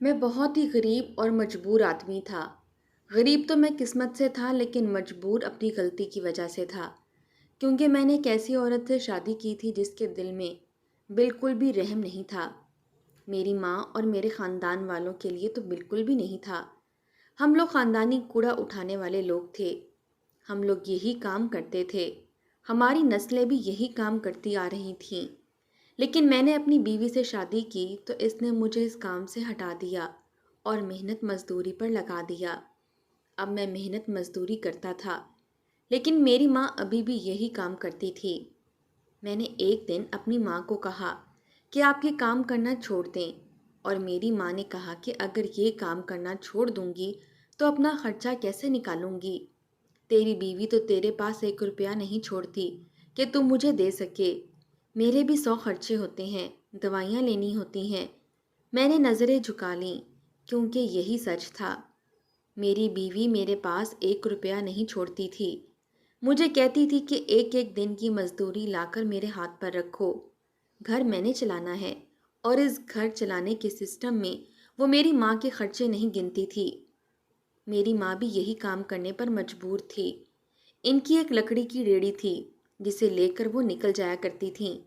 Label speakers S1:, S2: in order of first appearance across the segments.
S1: میں بہت ہی غریب اور مجبور آدمی تھا۔ غریب تو میں قسمت سے تھا لیکن مجبور اپنی غلطی کی وجہ سے تھا، کیونکہ میں نے ایک ایسی عورت سے شادی کی تھی جس کے دل میں بالکل بھی رحم نہیں تھا۔ میری ماں اور میرے خاندان والوں کے لیے تو بالکل بھی نہیں تھا۔ ہم لوگ خاندانی کوڑا اٹھانے والے لوگ تھے۔ ہم لوگ یہی کام کرتے تھے۔ ہماری نسلیں بھی یہی کام کرتی آ رہی تھیں۔ لیکن میں نے اپنی بیوی سے شادی کی تو اس نے مجھے اس کام سے ہٹا دیا اور محنت مزدوری پر لگا دیا۔ اب میں محنت مزدوری کرتا تھا، لیکن میری ماں ابھی بھی یہی کام کرتی تھی۔ میں نے ایک دن اپنی ماں کو کہا کہ آپ یہ کام کرنا چھوڑ دیں، اور میری ماں نے کہا کہ اگر یہ کام کرنا چھوڑ دوں گی تو اپنا خرچہ کیسے نکالوں گی؟ تیری بیوی تو تیرے پاس 1 روپیہ نہیں چھوڑتی کہ تم مجھے دے سکے۔ میرے بھی 100 خرچے ہوتے ہیں، دوائیاں لینی ہوتی ہیں۔ میں نے نظریں جھکا لیں کیونکہ یہی سچ تھا۔ میری بیوی میرے پاس 1 روپیہ نہیں چھوڑتی تھی۔ مجھے کہتی تھی کہ ایک ایک دن کی مزدوری لا کر میرے ہاتھ پر رکھو، گھر میں نے چلانا ہے، اور اس گھر چلانے کے سسٹم میں وہ میری ماں کے خرچے نہیں گنتی تھی۔ میری ماں بھی یہی کام کرنے پر مجبور تھی۔ ان کی ایک لکڑی کی ریڑھی تھی جسے لے کر وہ نکل جایا کرتی تھیں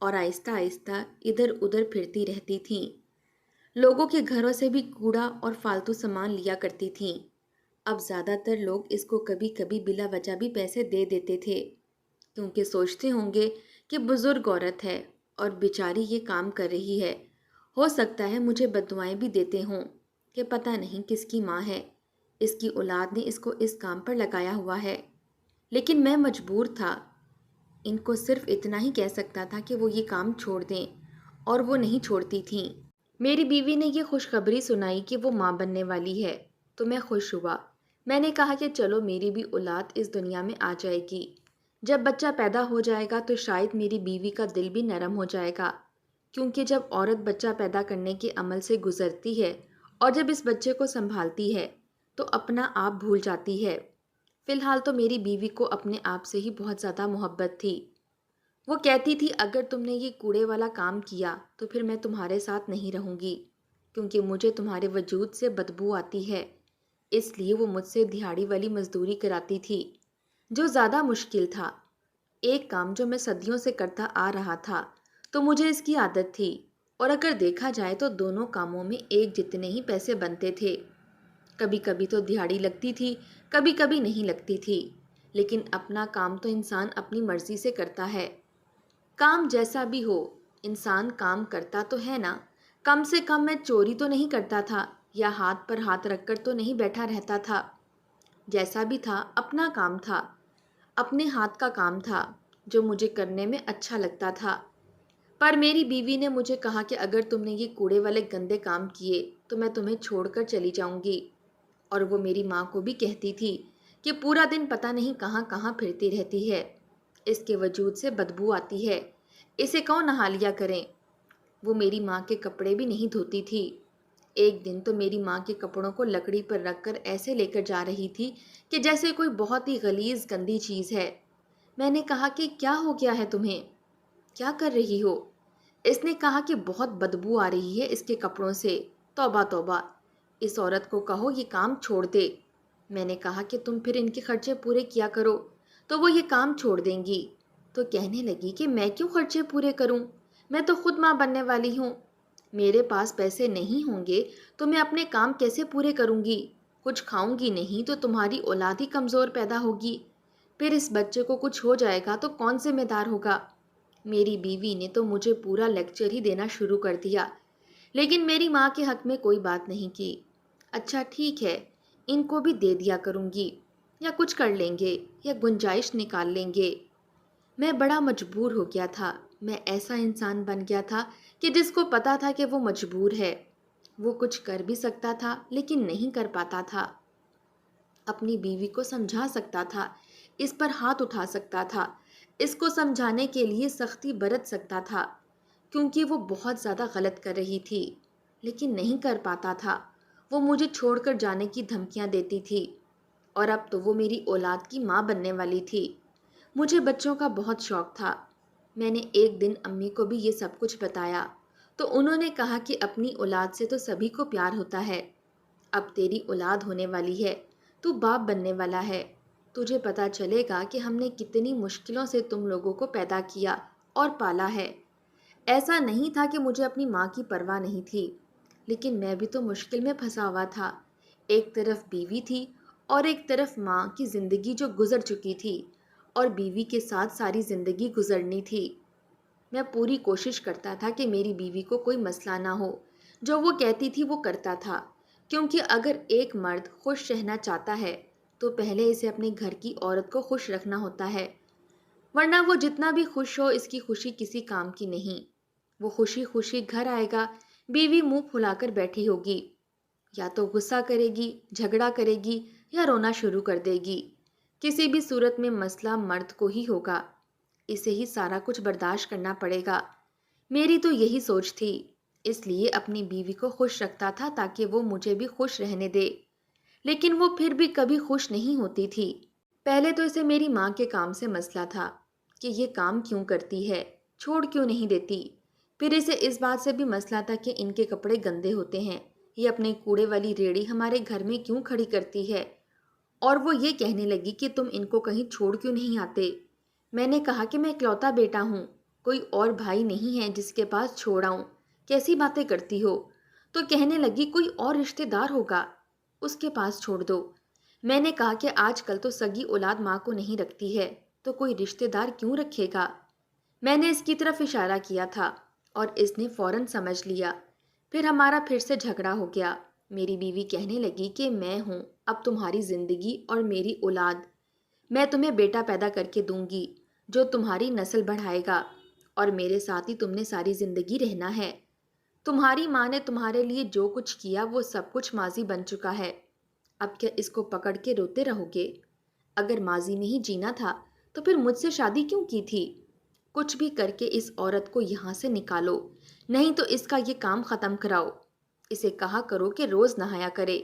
S1: اور آہستہ آہستہ ادھر ادھر پھرتی رہتی تھیں۔ لوگوں کے گھروں سے بھی کوڑا اور فالتو سامان لیا کرتی تھیں۔ اب زیادہ تر لوگ اس کو کبھی کبھی بلا وجہ بھی پیسے دے دیتے تھے، کیونکہ سوچتے ہوں گے کہ بزرگ عورت ہے اور بیچاری یہ کام کر رہی ہے، ہو سکتا ہے مجھے بددعائیں بھی دیتے ہوں کہ پتہ نہیں کس کی ماں ہے، اس کی اولاد نے اس کو اس کام پر لگایا ہوا ہے۔ لیکن میں مجبور تھا۔ ان کو صرف اتنا ہی کہہ سکتا تھا کہ وہ یہ کام چھوڑ دیں، اور وہ نہیں چھوڑتی تھیں۔ میری بیوی نے یہ خوشخبری سنائی کہ وہ ماں بننے والی ہے تو میں خوش ہوا۔ میں نے کہا کہ چلو میری بھی اولاد اس دنیا میں آ جائے گی۔ جب بچہ پیدا ہو جائے گا تو شاید میری بیوی کا دل بھی نرم ہو جائے گا، کیونکہ جب عورت بچہ پیدا کرنے کے عمل سے گزرتی ہے اور جب اس بچے کو سنبھالتی ہے تو اپنا آپ بھول جاتی ہے۔ فی الحال تو میری بیوی کو اپنے آپ سے ہی بہت زیادہ محبت تھی۔ وہ کہتی تھی اگر تم نے یہ کوڑے والا کام کیا تو پھر میں تمہارے ساتھ نہیں رہوں گی، کیونکہ مجھے تمہارے وجود سے بدبو آتی ہے۔ اس لیے وہ مجھ سے دہاڑی والی مزدوری کراتی تھی، جو زیادہ مشکل تھا۔ ایک کام جو میں صدیوں سے کرتا آ رہا تھا تو مجھے اس کی عادت تھی، اور اگر دیکھا جائے تو دونوں کاموں میں ایک جتنے ہی پیسے بنتے تھے۔ کبھی کبھی تو دہاڑی لگتی تھی، کبھی کبھی نہیں لگتی تھی، لیکن اپنا کام تو انسان اپنی مرضی سے کرتا ہے۔ کام جیسا بھی ہو، انسان کام کرتا تو ہے نا۔ کم سے کم میں چوری تو نہیں کرتا تھا یا ہاتھ پر ہاتھ رکھ کر تو نہیں بیٹھا رہتا تھا۔ جیسا بھی تھا اپنا کام تھا، اپنے ہاتھ کا کام تھا جو مجھے کرنے میں اچھا لگتا تھا۔ پر میری بیوی نے مجھے کہا کہ اگر تم نے یہ کوڑے والے گندے کام کیے تو میں تمہیں چھوڑ کر چلی جاؤں گی، اور وہ میری ماں کو بھی کہتی تھی کہ پورا دن پتہ نہیں کہاں کہاں پھرتی رہتی ہے، اس کے وجود سے بدبو آتی ہے، اسے کون نہا لیا کریں۔ وہ میری ماں کے کپڑے بھی نہیں دھوتی تھی۔ ایک دن تو میری ماں کے کپڑوں کو لکڑی پر رکھ کر ایسے لے کر جا رہی تھی کہ جیسے کوئی بہت ہی غلیظ گندی چیز ہے۔ میں نے کہا کہ کیا ہو گیا ہے تمہیں؟ کیا کر رہی ہو؟ اس نے کہا کہ بہت بدبو آ رہی ہے اس کے کپڑوں سے۔ توبہ توبہ، اس عورت کو کہو یہ کام چھوڑ دے۔ میں نے کہا کہ تم پھر ان کے خرچے پورے کیا کرو تو وہ یہ کام چھوڑ دیں گی۔ تو کہنے لگی کہ میں کیوں خرچے پورے کروں، میں تو خود ماں بننے والی ہوں، میرے پاس پیسے نہیں ہوں گے تو میں اپنے کام کیسے پورے کروں گی؟ کچھ کھاؤں گی نہیں تو تمہاری اولاد ہی کمزور پیدا ہوگی، پھر اس بچے کو کچھ ہو جائے گا تو کون ذمہ دار ہوگا؟ میری بیوی نے تو مجھے پورا لیکچر ہی دینا شروع کر دیا، لیکن میری ماں کے حق میں کوئی بات نہیں کی۔ اچھا ٹھیک ہے، ان کو بھی دے دیا کروں گی، یا کچھ کر لیں گے، یا گنجائش نکال لیں گے۔ میں بڑا مجبور ہو گیا تھا۔ میں ایسا انسان بن گیا تھا کہ جس کو پتا تھا کہ وہ مجبور ہے۔ وہ کچھ کر بھی سکتا تھا لیکن نہیں کر پاتا تھا۔ اپنی بیوی کو سمجھا سکتا تھا، اس پر ہاتھ اٹھا سکتا تھا، اس کو سمجھانے کے لیے سختی برت سکتا تھا، کیونکہ وہ بہت زیادہ غلط کر رہی تھی، لیکن نہیں کر پاتا تھا۔ وہ مجھے چھوڑ کر جانے کی دھمکیاں دیتی تھی، اور اب تو وہ میری اولاد کی ماں بننے والی تھی۔ مجھے بچوں کا بہت شوق تھا۔ میں نے ایک دن امی کو بھی یہ سب کچھ بتایا تو انہوں نے کہا کہ اپنی اولاد سے تو سبھی کو پیار ہوتا ہے، اب تیری اولاد ہونے والی ہے، تو باپ بننے والا ہے، تجھے پتا چلے گا کہ ہم نے کتنی مشکلوں سے تم لوگوں کو پیدا کیا اور پالا ہے۔ ایسا نہیں تھا کہ مجھے اپنی ماں کی پرواہ نہیں تھی، لیکن میں بھی تو مشکل میں پھنسا ہوا تھا۔ ایک طرف بیوی تھی اور ایک طرف ماں کی زندگی جو گزر چکی تھی، اور بیوی کے ساتھ ساری زندگی گزرنی تھی۔ میں پوری کوشش کرتا تھا کہ میری بیوی کو کوئی مسئلہ نہ ہو، جو وہ کہتی تھی وہ کرتا تھا، کیونکہ اگر ایک مرد خوش رہنا چاہتا ہے تو پہلے اسے اپنے گھر کی عورت کو خوش رکھنا ہوتا ہے، ورنہ وہ جتنا بھی خوش ہو اس کی خوشی کسی کام کی نہیں۔ وہ خوشی خوشی گھر آئے گا، بیوی منہ پھلا کر بیٹھی ہوگی، یا تو غصہ کرے گی، جھگڑا کرے گی، یا رونا شروع کر دے گی۔ کسی بھی صورت میں مسئلہ مرد کو ہی ہوگا، اسے ہی سارا کچھ برداشت کرنا پڑے گا۔ میری تو یہی سوچ تھی، اس لیے اپنی بیوی کو خوش رکھتا تھا تاکہ وہ مجھے بھی خوش رہنے دے، لیکن وہ پھر بھی کبھی خوش نہیں ہوتی تھی۔ پہلے تو اسے میری ماں کے کام سے مسئلہ تھا کہ یہ کام کیوں کرتی ہے، چھوڑ کیوں نہیں دیتی۔ پھر اسے اس بات سے بھی مسئلہ تھا کہ ان کے کپڑے گندے ہوتے ہیں، یہ اپنے کوڑے والی ریڑھی ہمارے گھر میں کیوں کھڑی کرتی ہے، اور وہ یہ کہنے لگی کہ تم ان کو کہیں چھوڑ کیوں نہیں آتے۔ میں نے کہا کہ میں اکلوتا بیٹا ہوں، کوئی اور بھائی نہیں ہے جس کے پاس چھوڑ آؤں، کیسی باتیں کرتی ہو؟ تو کہنے لگی کوئی اور رشتہ دار ہوگا، اس کے پاس چھوڑ دو۔ میں نے کہا کہ آج کل تو سگی اولاد ماں کو نہیں رکھتی ہے، تو کوئی رشتہ دار کیوں رکھے گا؟ میں نے اس کی طرف اشارہ کیا تھا اور اس نے فوراً سمجھ لیا۔ پھر ہمارا پھر سے جھگڑا ہو گیا۔ میری بیوی کہنے لگی کہ میں ہوں اب تمہاری زندگی اور میری اولاد، میں تمہیں بیٹا پیدا کر کے دوں گی جو تمہاری نسل بڑھائے گا، اور میرے ساتھ ہی تم نے ساری زندگی رہنا ہے۔ تمہاری ماں نے تمہارے لیے جو کچھ کیا وہ سب کچھ ماضی بن چکا ہے، اب کیا اس کو پکڑ کے روتے رہو گے؟ اگر ماضی میں ہی جینا تھا تو پھر مجھ سے شادی کیوں کی تھی؟ کچھ بھی کر کے اس عورت کو یہاں سے نکالو، نہیں تو اس کا یہ کام ختم کراؤ۔ اسے کہا کرو کہ روز نہایا کرے۔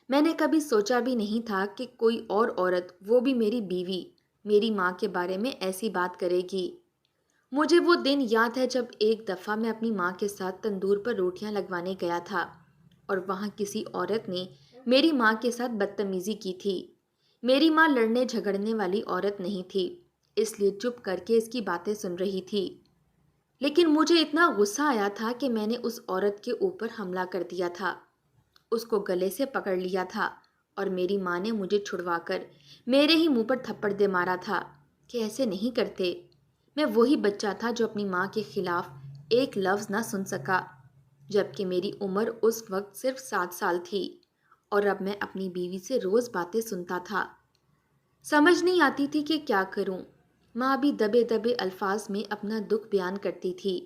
S1: میں نے کبھی سوچا بھی نہیں تھا کہ کوئی اور عورت، وہ بھی میری بیوی، میری ماں کے بارے میں ایسی بات کرے گی۔ مجھے وہ دن یاد ہے جب ایک دفعہ میں اپنی ماں کے ساتھ تندور پر روٹیاں لگوانے گیا تھا، اور وہاں کسی عورت نے میری ماں کے ساتھ بدتمیزی کی تھی۔ میری ماں لڑنے جھگڑنے والی عورت نہیں تھی، اس لیے چپ کر کے اس کی باتیں سن رہی تھی، لیکن مجھے اتنا غصہ آیا تھا کہ میں نے اس عورت کے اوپر حملہ کر دیا تھا، اس کو گلے سے پکڑ لیا تھا، اور میری ماں نے مجھے چھڑوا کر میرے ہی منہ پر تھپڑ دے مارا تھا کہ ایسے نہیں کرتے۔ میں وہی بچہ تھا جو اپنی ماں کے خلاف ایک لفظ نہ سن سکا، جبکہ میری عمر اس وقت صرف 7 سال تھی، اور اب میں اپنی بیوی سے روز باتیں سنتا تھا۔ سمجھ نہیں آتی تھی کہ کیا کروں۔ ماں بھی دبے دبے الفاظ میں اپنا دکھ بیان کرتی تھی،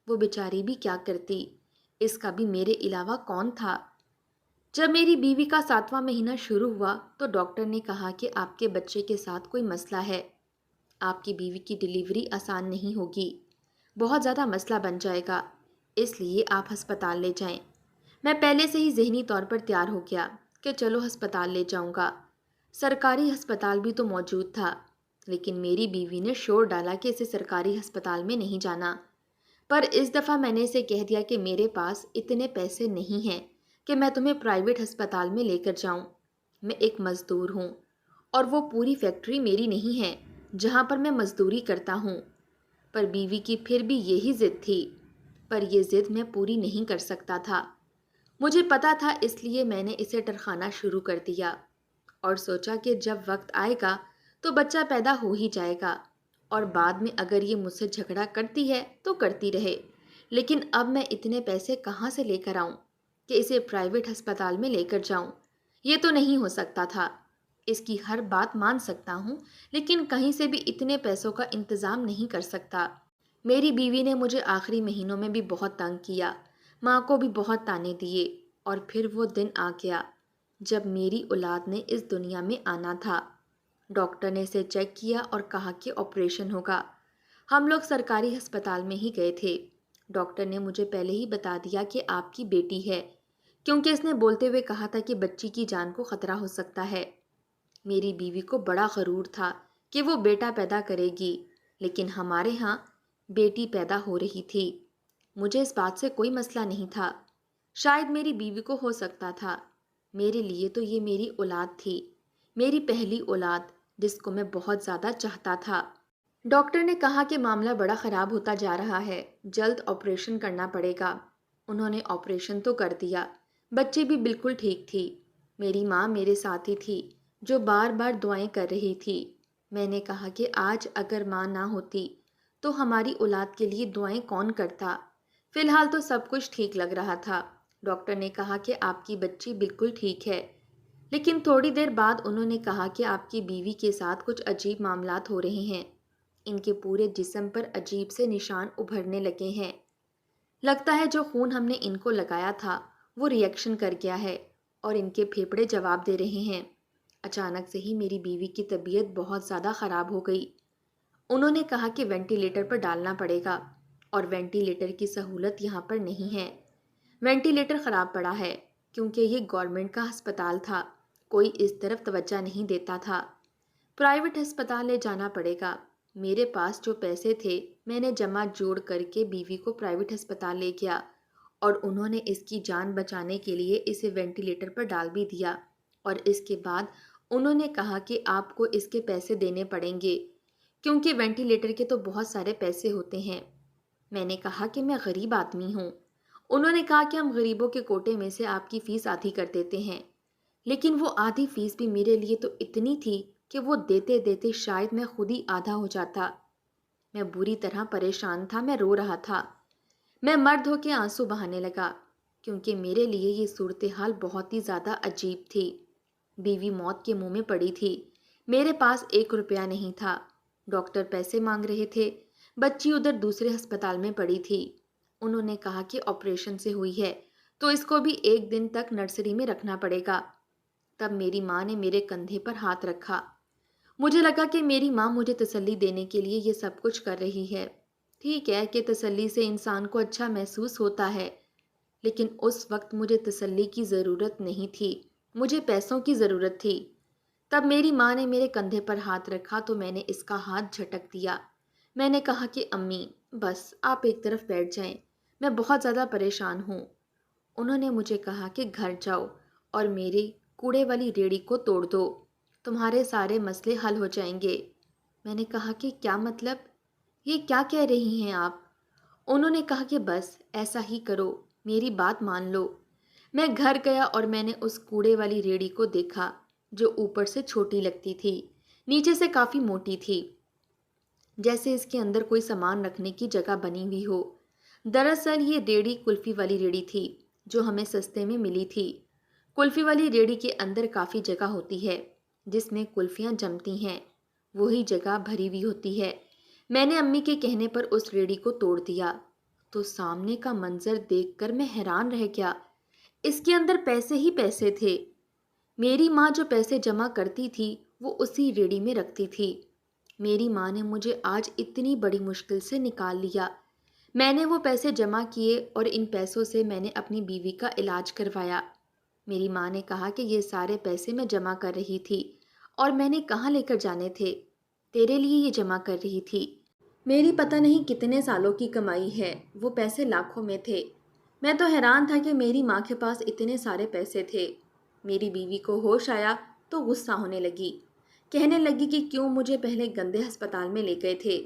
S1: وہ بیچاری بھی کیا کرتی، اس کا بھی میرے علاوہ کون تھا؟ جب میری بیوی کا 7واں مہینہ شروع ہوا تو ڈاکٹر نے کہا کہ آپ کے بچے کے ساتھ کوئی مسئلہ ہے، آپ کی بیوی کی ڈیلیوری آسان نہیں ہوگی، بہت زیادہ مسئلہ بن جائے گا، اس لیے آپ ہسپتال لے جائیں۔ میں پہلے سے ہی ذہنی طور پر تیار ہو گیا کہ چلو ہسپتال لے جاؤں گا۔ سرکاری ہسپتال بھی تو موجود تھا، لیکن میری بیوی نے شور ڈالا کہ اسے سرکاری ہسپتال میں نہیں جانا۔ پر اس دفعہ میں نے اسے کہہ دیا کہ میرے پاس اتنے پیسے نہیں ہیں کہ میں تمہیں پرائیویٹ ہسپتال میں لے کر جاؤں۔ میں ایک مزدور ہوں، اور وہ پوری فیکٹری میری نہیں ہے جہاں پر میں مزدوری کرتا ہوں۔ پر بیوی کی پھر بھی یہی ضد تھی، پر یہ ضد میں پوری نہیں کر سکتا تھا۔ مجھے پتا تھا، اس لیے میں نے اسے ٹرخانا شروع کر دیا، اور سوچا کہ جب وقت آئے گا تو بچہ پیدا ہو ہی جائے گا، اور بعد میں اگر یہ مجھ سے جھگڑا کرتی ہے تو کرتی رہے، لیکن اب میں اتنے پیسے کہاں سے لے کر آؤں کہ اسے پرائیویٹ ہسپتال میں لے کر جاؤں؟ یہ تو نہیں ہو سکتا تھا۔ اس کی ہر بات مان سکتا ہوں، لیکن کہیں سے بھی اتنے پیسوں کا انتظام نہیں کر سکتا۔ میری بیوی نے مجھے آخری مہینوں میں بھی بہت تنگ کیا، ماں کو بھی بہت تانے دیے، اور پھر وہ دن آ گیا جب میری اولاد نے اس دنیا میں آنا تھا۔ ڈاکٹر نے اسے چیک کیا اور کہا کہ آپریشن ہوگا۔ ہم لوگ سرکاری ہسپتال میں ہی گئے تھے۔ ڈاکٹر نے مجھے پہلے ہی بتا دیا کہ آپ کی بیٹی ہے، کیونکہ اس نے بولتے ہوئے کہا تھا کہ بچی کی جان کو خطرہ ہو سکتا ہے۔ میری بیوی کو بڑا غرور تھا کہ وہ بیٹا پیدا کرے گی، لیکن ہمارے ہاں بیٹی پیدا ہو رہی تھی۔ مجھے اس بات سے کوئی مسئلہ نہیں تھا، شاید میری بیوی کو ہو سکتا تھا۔ میرے لیے تو یہ میری اولاد تھی، میری پہلی اولاد، جس کو میں بہت زیادہ چاہتا تھا۔ ڈاکٹر نے کہا کہ معاملہ بڑا خراب ہوتا جا رہا ہے، جلد آپریشن کرنا پڑے گا۔ انہوں نے آپریشن تو کر دیا، بچی بھی بالکل ٹھیک تھی۔ میری ماں میرے ساتھ ہی تھی، جو بار بار دعائیں کر رہی تھی۔ میں نے کہا کہ آج اگر ماں نہ ہوتی تو ہماری اولاد کے لیے دعائیں کون کرتا؟ فی الحال تو سب کچھ ٹھیک لگ رہا تھا۔ ڈاکٹر نے کہا کہ آپ کی بچی بالکل ٹھیک ہے، لیکن تھوڑی دیر بعد انہوں نے کہا کہ آپ کی بیوی کے ساتھ کچھ عجیب معاملات ہو رہے ہیں۔ ان کے پورے جسم پر عجیب سے نشان ابھرنے لگے ہیں۔ لگتا ہے جو خون ہم نے ان کو لگایا تھا وہ ری ایکشن کر گیا ہے اور ان کے پھیپھڑے جواب دے رہے ہیں۔ اچانک سے ہی میری بیوی کی طبیعت بہت زیادہ خراب ہو گئی۔ انہوں نے کہا کہ وینٹیلیٹر پر ڈالنا پڑے گا اور وینٹیلیٹر کی سہولت یہاں پر نہیں ہے۔ وینٹیلیٹر خراب پڑا ہے کیونکہ یہ گورنمنٹ کا ہسپتال تھا، کوئی اس طرف توجہ نہیں دیتا تھا۔ پرائیویٹ ہسپتال لے جانا پڑے گا۔ میرے پاس جو پیسے تھے میں نے جمع جوڑ کر کے بیوی کو پرائیویٹ ہسپتال لے گیا اور انہوں نے اس کی جان بچانے کے لیے اسے وینٹیلیٹر پر ڈال بھی دیا، اور اس کے بعد انہوں نے کہا کہ آپ کو اس کے پیسے دینے پڑیں گے کیونکہ وینٹیلیٹر کے تو بہت سارے پیسے ہوتے ہیں۔ میں نے کہا کہ میں غریب آدمی ہوں۔ انہوں نے کہا کہ ہم غریبوں کے کوٹے میں سے آپ کی فیس آدھی کر دیتے ہیں، لیکن وہ آدھی فیس بھی میرے لیے تو اتنی تھی کہ وہ دیتے دیتے شاید میں خود ہی آدھا ہو جاتا۔ میں بری طرح پریشان تھا، میں رو رہا تھا۔ میں مرد ہو کے آنسو بہانے لگا کیونکہ میرے لیے یہ صورتحال بہت ہی زیادہ عجیب تھی۔ بیوی موت کے منہ میں پڑی تھی، میرے پاس 1 روپیہ نہیں تھا۔ ڈاکٹر پیسے مانگ رہے تھے، بچی ادھر دوسرے ہسپتال میں پڑی تھی۔ انہوں نے کہا کہ آپریشن سے ہوئی ہے تو اس کو بھی 1 دن تک نرسری میں رکھنا پڑے گا۔ تب میری ماں نے میرے کندھے پر ہاتھ رکھا۔ مجھے لگا کہ میری ماں مجھے تسلی دینے کے لیے یہ سب کچھ کر رہی ہے۔ ٹھیک ہے کہ تسلی سے انسان کو اچھا محسوس ہوتا ہے، لیکن اس وقت مجھے تسلی کی ضرورت نہیں تھی، مجھے پیسوں کی ضرورت تھی۔ تب میری ماں نے میرے کندھے پر ہاتھ رکھا تو میں نے اس کا ہاتھ جھٹک دیا۔ میں نے کہا کہ امی بس آپ ایک طرف بیٹھ جائیں، میں بہت زیادہ پریشان ہوں۔ انہوں نے مجھے کہا کہ گھر جاؤ اور میری کوڑے والی ریڑھی کو توڑ دو، تمہارے سارے مسئلے حل ہو جائیں گے۔ میں نے کہا کہ کیا مطلب؟ یہ کیا کہہ رہی ہیں آپ؟ انہوں نے کہا کہ بس ایسا ہی کرو، میری بات مان لو۔ میں گھر گیا اور میں نے اس کوڑے والی ریڑھی کو دیکھا جو اوپر سے چھوٹی لگتی تھی، نیچے سے کافی موٹی تھی، جیسے اس کے اندر کوئی سامان رکھنے کی جگہ بنی ہوئی ہو۔ دراصل یہ ریڑھی کلفی والی ریڑھی تھی جو ہمیں سستے میں ملی تھی۔ کلفی والی ریڑھی کے اندر کافی جگہ ہوتی ہے جس میں کلفیاں جمتی ہیں، وہی جگہ بھری ہوئی ہوتی ہے۔ میں نے امی کے کہنے پر اس ریڑھی کو توڑ دیا تو سامنے کا منظر دیکھ کر میں حیران رہ گیا۔ اس کے اندر پیسے ہی پیسے تھے۔ میری ماں جو پیسے جمع کرتی تھی وہ اسی ریڑھی میں رکھتی تھی۔ میری ماں نے مجھے آج اتنی بڑی مشکل سے نکال لیا۔ میں نے وہ پیسے جمع کیے اور ان پیسوں سے میں نے اپنی بیوی کا علاج کروایا۔ میری ماں نے کہا کہ یہ سارے پیسے میں جمع کر رہی تھی اور میں نے کہاں لے کر جانے تھے، تیرے لیے یہ جمع کر رہی تھی۔ میری پتہ نہیں کتنے سالوں کی کمائی ہے، وہ پیسے لاکھوں میں تھے۔ میں تو حیران تھا کہ میری ماں کے پاس اتنے سارے پیسے تھے۔ میری بیوی کو ہوش آیا تو غصہ ہونے لگی، کہنے لگی کہ کیوں مجھے پہلے گندے ہسپتال میں لے گئے تھے،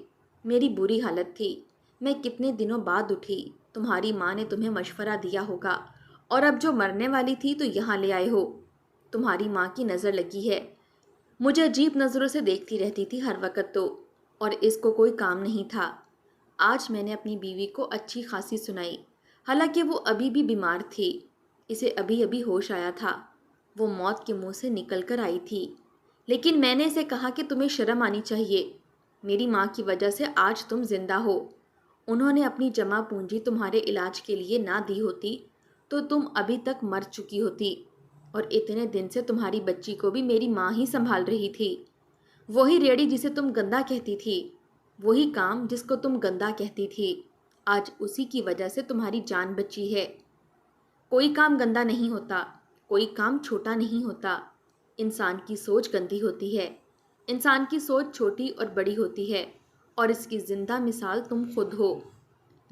S1: میری بری حالت تھی، میں کتنے دنوں بعد اٹھی، تمہاری ماں نے تمہیں مشورہ دیا ہوگا اور اب جو مرنے والی تھی تو یہاں لے آئے ہو، تمہاری ماں کی نظر لگی ہے۔ مجھے عجیب نظروں سے دیکھتی رہتی تھی ہر وقت تو، اور اس کو کوئی کام نہیں تھا۔ آج میں نے اپنی بیوی کو اچھی خاصی سنائی، حالانکہ وہ ابھی بھی بیمار تھی، اسے ابھی ابھی ہوش آیا تھا، وہ موت کے منہ سے نکل کر آئی تھی۔ لیکن میں نے اسے کہا کہ تمہیں شرم آنی چاہیے، میری ماں کی وجہ سے آج تم زندہ ہو۔ انہوں نے اپنی جمع پونجی تمہارے علاج کے لیے نہ دی ہوتی تو تم ابھی تک مر چکی ہوتی، اور اتنے دن سے تمہاری بچی کو بھی میری ماں ہی سنبھال رہی تھی۔ وہی ریڑھی جسے تم گندا کہتی تھی، وہی کام جس کو تم گندا کہتی تھی، آج اسی کی وجہ سے تمہاری جان بچی ہے۔ کوئی کام گندا نہیں ہوتا، کوئی کام چھوٹا نہیں ہوتا، انسان کی سوچ گندی ہوتی ہے۔ انسان کی سوچ چھوٹی اور بڑی ہوتی ہے، اور اس کی زندہ مثال تم خود ہو۔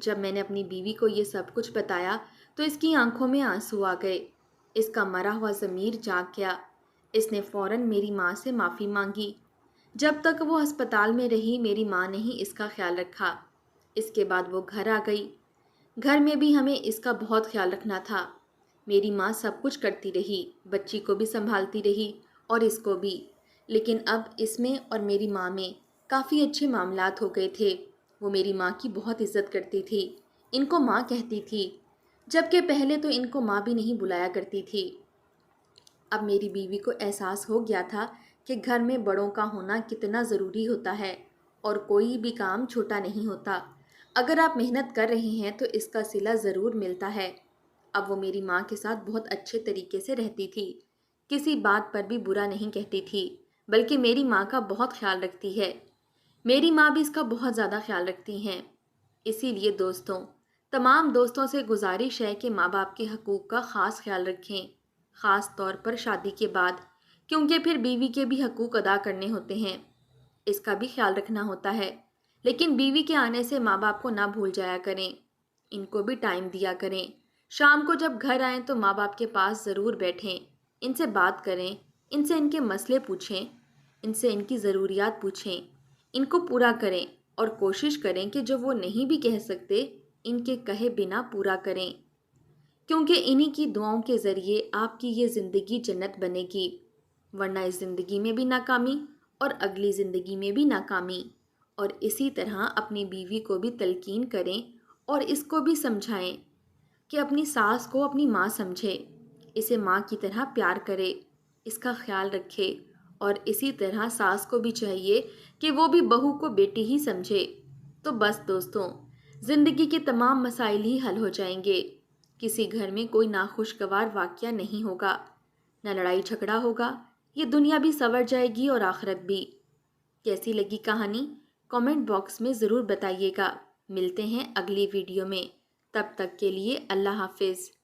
S1: جب میں نے اپنی بیوی کو یہ سب کچھ بتایا تو اس کی آنکھوں میں آنسو آ گئے۔ اس کا مرا ہوا ضمیر جاگ گیا۔ اس نے فوراً میری ماں سے معافی مانگی۔ جب تک وہ ہسپتال میں رہی میری ماں نے ہی اس کا خیال رکھا۔ اس کے بعد وہ گھر آ گئی۔ گھر میں بھی ہمیں اس کا بہت خیال رکھنا تھا۔ میری ماں سب کچھ کرتی رہی، بچی کو بھی سنبھالتی رہی اور اس کو بھی، لیکن اب اس میں اور میری ماں میں کافی اچھے معاملات ہو گئے تھے۔ وہ میری ماں کی بہت عزت کرتی تھی، ان کو ماں کہتی تھی، جبکہ پہلے تو ان کو ماں بھی نہیں بلایا کرتی تھی۔ اب میری بیوی کو احساس ہو گیا تھا کہ گھر میں بڑوں کا ہونا کتنا ضروری ہوتا ہے اور کوئی بھی کام چھوٹا نہیں ہوتا۔ اگر آپ محنت کر رہے ہیں تو اس کا صلہ ضرور ملتا ہے۔ اب وہ میری ماں کے ساتھ بہت اچھے طریقے سے رہتی تھی، کسی بات پر بھی برا نہیں کہتی تھی، بلکہ میری ماں کا بہت خیال رکھتی ہے۔ میری ماں بھی اس کا بہت زیادہ خیال رکھتی ہیں۔ اسی لیے دوستوں، تمام دوستوں سے گزارش ہے کہ ماں باپ کے حقوق کا خاص خیال رکھیں، خاص طور پر شادی کے بعد، کیونکہ پھر بیوی کے بھی حقوق ادا کرنے ہوتے ہیں، اس کا بھی خیال رکھنا ہوتا ہے۔ لیکن بیوی کے آنے سے ماں باپ کو نہ بھول جایا کریں، ان کو بھی ٹائم دیا کریں۔ شام کو جب گھر آئیں تو ماں باپ کے پاس ضرور بیٹھیں، ان سے بات کریں، ان سے ان کے مسئلے پوچھیں، ان سے ان کی ضروریات پوچھیں، ان کو پورا کریں اور کوشش کریں کہ جو وہ نہیں بھی کہہ سکتے ان کے کہے بنا پورا کریں، کیونکہ انہی کی دعاؤں کے ذریعے آپ کی یہ زندگی جنت بنے گی، ورنہ اس زندگی میں بھی ناکامی اور اگلی زندگی میں بھی ناکامی۔ اور اسی طرح اپنی بیوی کو بھی تلقین کریں اور اس کو بھی سمجھائیں کہ اپنی ساس کو اپنی ماں سمجھے، اسے ماں کی طرح پیار کرے، اس کا خیال رکھے، اور اسی طرح ساس کو بھی چاہیے کہ وہ بھی بہو کو بیٹی ہی سمجھے۔ تو بس دوستوں، زندگی کے تمام مسائل ہی حل ہو جائیں گے، کسی گھر میں کوئی ناخوشگوار واقعہ نہیں ہوگا، نہ لڑائی جھگڑا ہوگا، یہ دنیا بھی سنور جائے گی اور آخرت بھی۔ کیسی لگی کہانی؟ کامنٹ باکس میں ضرور بتائیے گا۔ ملتے ہیں اگلی ویڈیو میں، تب تک کے لیے اللہ حافظ۔